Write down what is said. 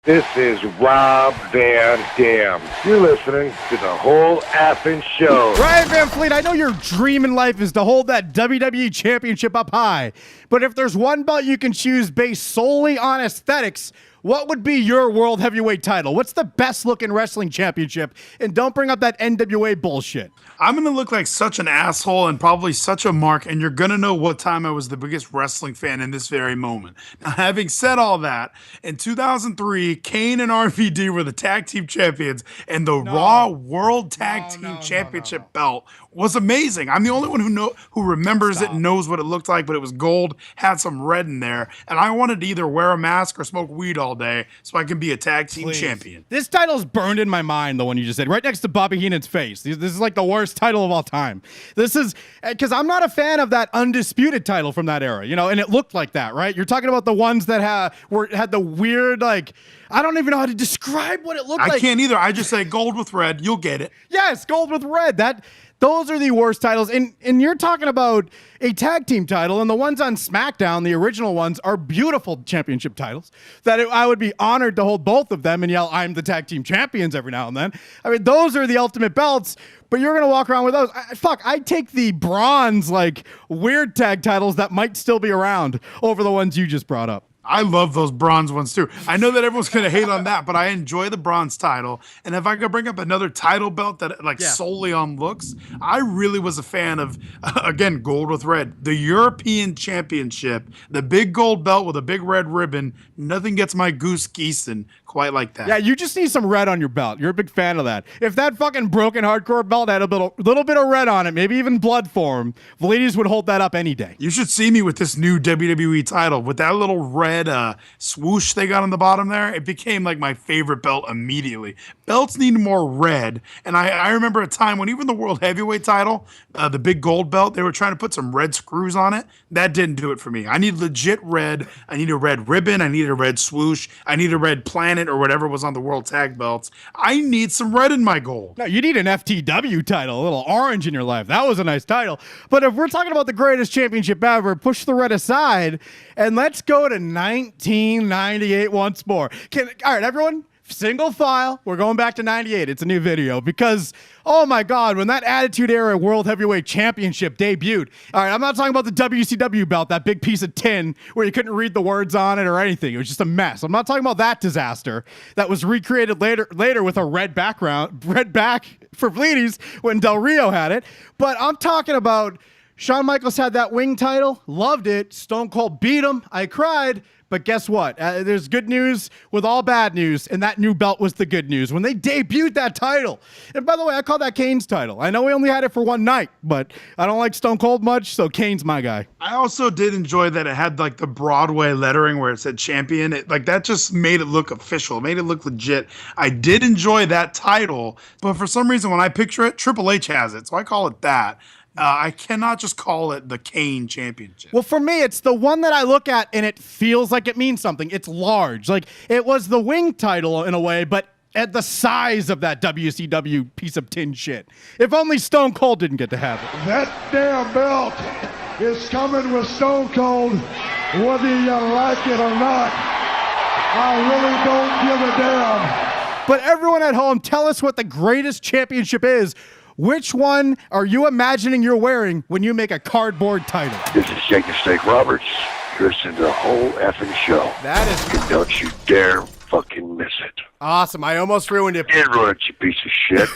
This is Rob Van Dam. You're listening to the whole effing show. Ryan Van Fleet, I know your dream in life is to hold that WWE Championship up high, but if there's one belt you can choose based solely on aesthetics, what would be your World Heavyweight title? What's the best looking wrestling championship? And don't bring up that NWA bullshit. I'm going to look like such an asshole and probably such a mark, and you're going to know what time I was the biggest wrestling fan in this very moment. Now, having said all that, in 2003, Kane and RVD were the tag team champions, and the Raw World Tag Team Championship belt was amazing. I'm the only one who remembers it and knows what it looked like, but it was gold, had some red in there, and I wanted to either wear a mask or smoke weed all day so I can be a tag team champion. This title's burned in my mind, the one you just said, right next to Bobby Heenan's face. This is like the worst title of all time. This is, because I'm not a fan of that undisputed title from that era, and it looked like that, right? You're talking about the ones that had the weird, like, I don't even know how to describe what it looked like. I can't either. I just say gold with red. You'll get it. Yes, gold with red. Those are the worst titles. And you're talking about a tag team title, and the ones on SmackDown, the original ones, are beautiful championship titles that I would be honored to hold both of them and yell, I'm the tag team champions every now and then. I mean, those are the ultimate belts, but you're going to walk around with those. I'd take the bronze, like, weird tag titles that might still be around over the ones you just brought up. I love those bronze ones too. I know that everyone's going to hate on that, but I enjoy the bronze title. And if I could bring up another title belt that solely on looks, I really was a fan of, again, gold with red, the European Championship, the big gold belt with a big red ribbon. Nothing gets my goose geesing quite like that. Yeah, you just need some red on your belt. You're a big fan of that. If that fucking broken hardcore belt had a little bit of red on it, maybe even blood form, ladies would hold that up any day. You should see me with this new WWE title with that little red swoosh they got on the bottom there. It became like my favorite belt immediately. Belts need more red, and I remember a time when even the World Heavyweight title, the big gold belt, they were trying to put some red screws on it. That didn't do it for me. I need legit red. I need a red ribbon. I need a red swoosh. I need a red planet or whatever was on the World Tag belts. I need some red in my gold. No, you need an FTW title, a little orange in your life. That was a nice title. But if we're talking about the greatest championship ever, push the red aside and let's go to 1998 once more. All right, everyone, single file. We're going back to 98. It's a new video because, oh my God, when that Attitude Era World Heavyweight Championship debuted. All right, I'm not talking about the WCW belt, that big piece of tin where you couldn't read the words on it or anything. It was just a mess. I'm not talking about that disaster that was recreated later with a red back for ladies when Del Rio had it. But I'm talking about Shawn Michaels had that wing title, loved it. Stone Cold beat him. I cried. But guess what? There's good news with all bad news, and that new belt was the good news when they debuted that title. And by the way, I call that Kane's title. I know we only had it for one night, but I don't like Stone Cold much, so Kane's my guy. I also did enjoy that it had like the Broadway lettering where it said champion. That just made it look official, made it look legit. I did enjoy that title, but for some reason when I picture it, Triple H has it, so I call it that. I cannot just call it the Kane Championship. Well, for me, it's the one that I look at and it feels like it means something. It's large. Like, it was the wing title in a way, but at the size of that WCW piece of tin shit. If only Stone Cold didn't get to have it. That damn belt is coming with Stone Cold, whether you like it or not. I really don't give a damn. But everyone at home, tell us what the greatest championship is. Which one are you imagining you're wearing when you make a cardboard title? This is Shake and Steak Roberts. You're listening to the whole effing show. That is... And don't you dare fucking miss it. Awesome. I almost ruined it. And ruin it, you piece of shit.